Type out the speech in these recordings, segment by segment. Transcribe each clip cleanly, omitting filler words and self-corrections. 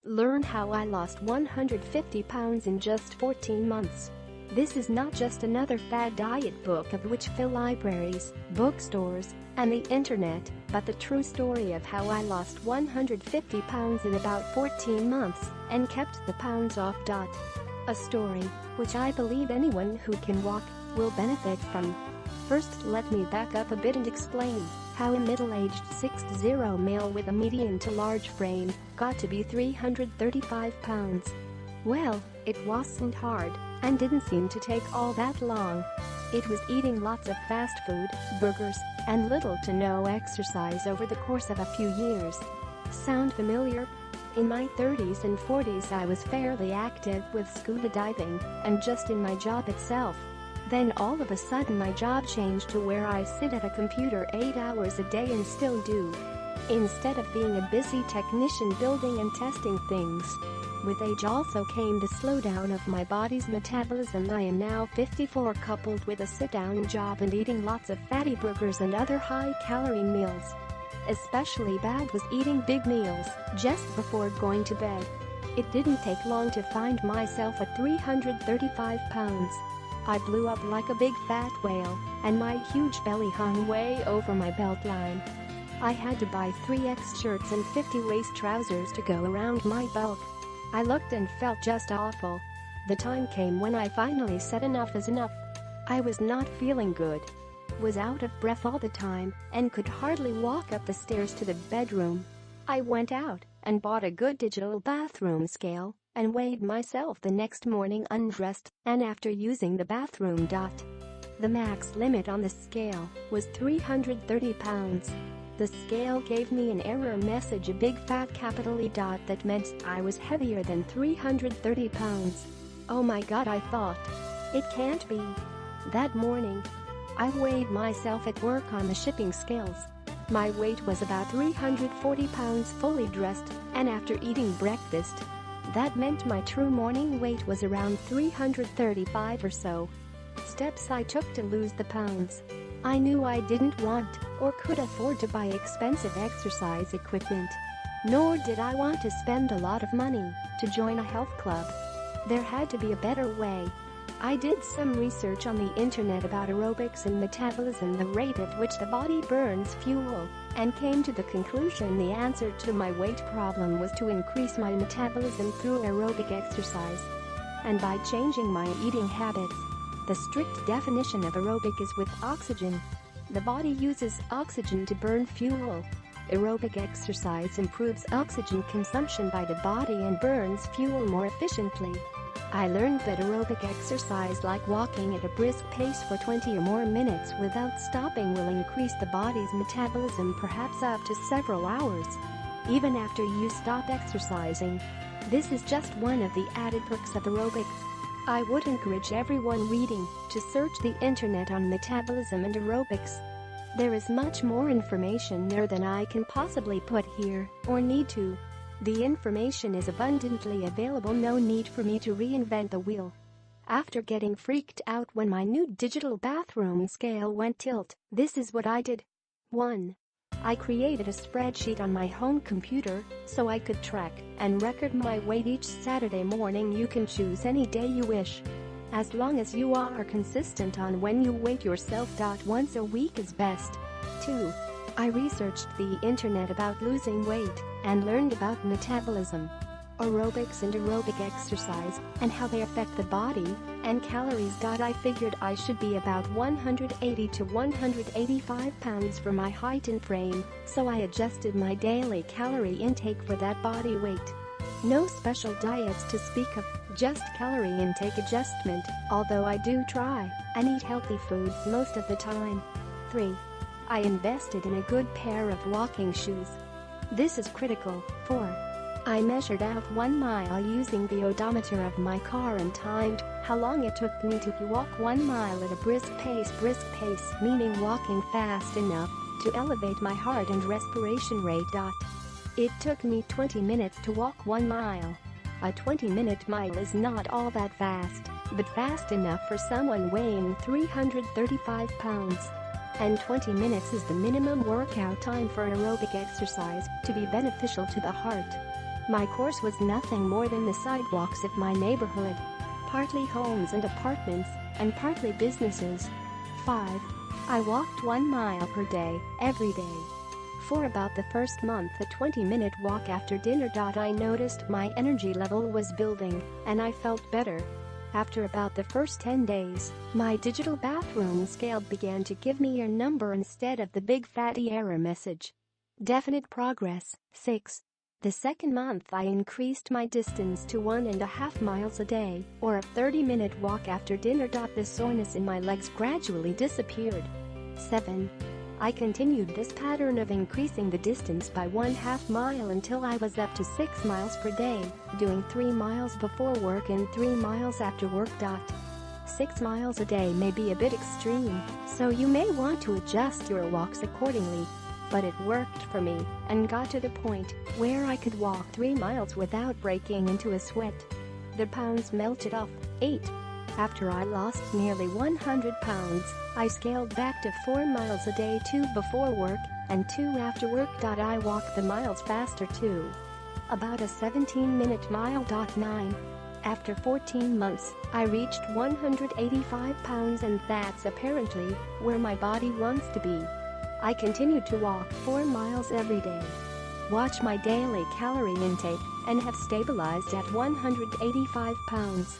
Learn how I lost 150 pounds in just 14 months. This is not just another fad diet book of which fill libraries, bookstores, and the internet, but the true story of how I lost 150 pounds in about 14 months and kept the pounds off. A story which I believe anyone who can walk will benefit from. First, let me back up a bit and explain how a middle-aged 6'0" male with a medium to large frame got to be 335 pounds. Well, it wasn't hard and didn't seem to take all that long. It was eating lots of fast food, burgers, and little to no exercise over the course of a few years. Sound familiar? In my 30s and 40s I was fairly active with scuba diving and just in my job itself. Then all of a sudden my job changed to where I sit at a computer 8 hours a day and still do. Instead of being a busy technician building and testing things. With age also came the slowdown of my body's metabolism. I am now 54, coupled with a sit-down job and eating lots of fatty burgers and other high-calorie meals. Especially bad was eating big meals just before going to bed. It didn't take long to find myself at 335 pounds. I blew up like a big fat whale, and my huge belly hung way over my belt line. I had to buy 3X shirts and 50 waist trousers to go around my bulk. I looked and felt just awful. The time came when I finally said enough is enough. I was not feeling good. Was out of breath all the time and could hardly walk up the stairs to the bedroom. I went out and bought a good digital bathroom scale and weighed myself the next morning undressed and after using the bathroom. The max limit on the scale was 330 pounds. The scale gave me an error message, a big fat capital E. That meant I was heavier than 330 pounds. Oh my god, I thought. It can't be. That morning, I weighed myself at work on the shipping scales. My weight was about 340 pounds fully dressed, and after eating breakfast, that meant my true morning weight was around 335 or so. Steps I took to lose the pounds. I knew I didn't want or could afford to buy expensive exercise equipment. Nor did I want to spend a lot of money to join a health club. There had to be a better way. I did some research on the internet about aerobics and metabolism, the rate at which the body burns fuel, and came to the conclusion the answer to my weight problem was to increase my metabolism through aerobic exercise. And by changing my eating habits. The strict definition of aerobic is with oxygen. The body uses oxygen to burn fuel. Aerobic exercise improves oxygen consumption by the body and burns fuel more efficiently. I learned that aerobic exercise like walking at a brisk pace for 20 or more minutes without stopping will increase the body's metabolism perhaps up to several hours, even after you stop exercising. This is just one of the added perks of aerobics. I would encourage everyone reading to search the internet on metabolism and aerobics. There is much more information there than I can possibly put here, or need to. The information is abundantly available, no need for me to reinvent the wheel. After getting freaked out when my new digital bathroom scale went tilt, this is what I did. 1. I created a spreadsheet on my home computer so I could track and record my weight each Saturday morning. You can choose any day you wish, as long as you are consistent on when you weigh yourself. Once a week is best. 2. I researched the internet about losing weight and learned about metabolism, aerobics and aerobic exercise, and how they affect the body and calories. I figured I should be about 180 to 185 pounds for my height and frame, so I adjusted my daily calorie intake for that body weight. No special diets to speak of, just calorie intake adjustment, although I do try and eat healthy foods most of the time. 3. I invested in a good pair of walking shoes. This is critical. 4. I measured out 1 mile using the odometer of my car and timed how long it took me to walk 1 mile at a brisk pace meaning walking fast enough to elevate my heart and respiration rate. It took me 20 minutes to walk 1 mile. A 20-minute mile is not all that fast, but fast enough for someone weighing 335 pounds. And 20 minutes is the minimum workout time for aerobic exercise to be beneficial to the heart. My course was nothing more than the sidewalks of my neighborhood. Partly homes and apartments, and partly businesses. 5. I walked 1 mile per day, every day. For about the first month, a 20-minute walk after dinner. I noticed my energy level was building, and I felt better. After about the first 10 days, my digital bathroom scale began to give me a number instead of the big fatty error message. Definite progress. 6. The second month I increased my distance to 1.5 miles a day, or a 30-minute walk after dinner. The soreness in my legs gradually disappeared. 7. I continued this pattern of increasing the distance by 1/2 mile until I was up to 6 miles per day, doing 3 miles before work and 3 miles after work. 6 miles a day may be a bit extreme, so you may want to adjust your walks accordingly. But it worked for me, and got to the point where I could walk 3 miles without breaking into a sweat. The pounds melted off. 8. After I lost nearly 100 pounds, I scaled back to 4 miles a day, 2 before work and 2 after work. I walked the miles faster too. About a 17-minute mile. 9. After 14 months, I reached 185 pounds, and that's apparently where my body wants to be. I continued to walk 4 miles every day. Watch my daily calorie intake, and have stabilized at 185 pounds.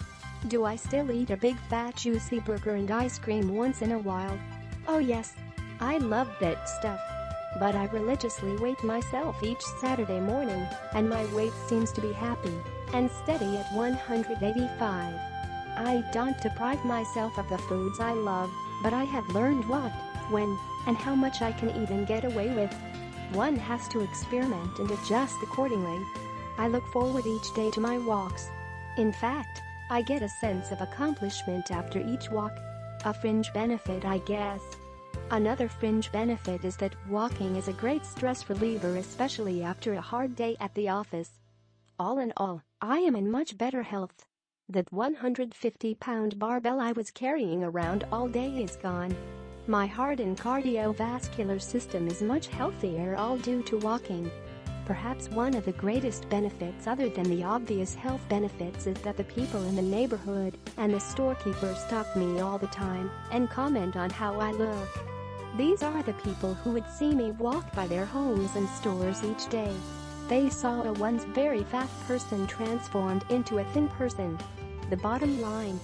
Do I still eat a big fat juicy burger and ice cream once in a while? Oh yes, I love that stuff. But I religiously weigh myself each Saturday morning, and my weight seems to be happy and steady at 185. I don't deprive myself of the foods I love, but I have learned what, when, and how much I can eat and get away with. One has to experiment and adjust accordingly. I look forward each day to my walks. In fact, I get a sense of accomplishment after each walk. A fringe benefit, I guess. Another fringe benefit is that walking is a great stress reliever, especially after a hard day at the office. All in all, I am in much better health. That 150-pound barbell I was carrying around all day is gone. My heart and cardiovascular system is much healthier, all due to walking. Perhaps one of the greatest benefits, other than the obvious health benefits, is that the people in the neighborhood and the storekeepers stop me all the time and comment on how I look. These are the people who would see me walk by their homes and stores each day. They saw a once very fat person transformed into a thin person. The bottom line: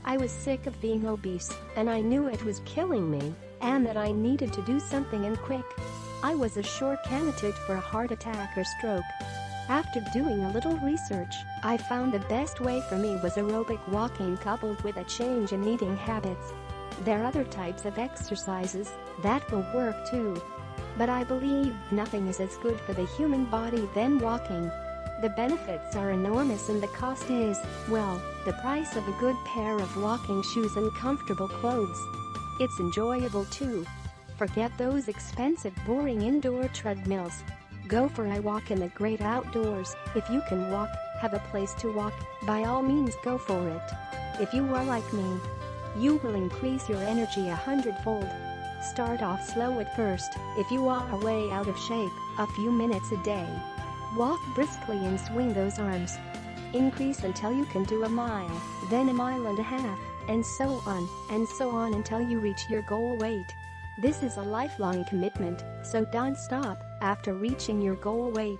I was sick of being obese, and I knew it was killing me, and that I needed to do something, and quick. I was a sure candidate for a heart attack or stroke. After doing a little research, I found the best way for me was aerobic walking coupled with a change in eating habits. There are other types of exercises that will work too. But I believe nothing is as good for the human body than walking. The benefits are enormous, and the cost is, well, the price of a good pair of walking shoes and comfortable clothes. It's enjoyable too. Forget those expensive, boring indoor treadmills. Go for a walk in the great outdoors. If you can walk, have a place to walk, by all means go for it. If you are like me, you will increase your energy 100-fold. Start off slow at first. If you are way out of shape, a few minutes a day. Walk briskly and swing those arms. Increase until you can do a mile, then a mile and a half, and so on until you reach your goal weight. This is a lifelong commitment, so don't stop after reaching your goal weight.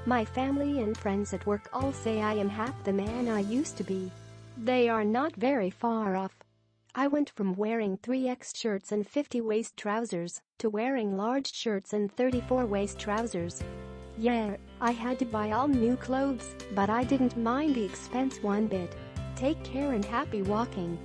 My family and friends at work all say I am half the man I used to be. They are not very far off. I went from wearing 3X shirts and 50 waist trousers to wearing large shirts and 34 waist trousers. Yeah, I had to buy all new clothes, but I didn't mind the expense one bit. Take care and happy walking.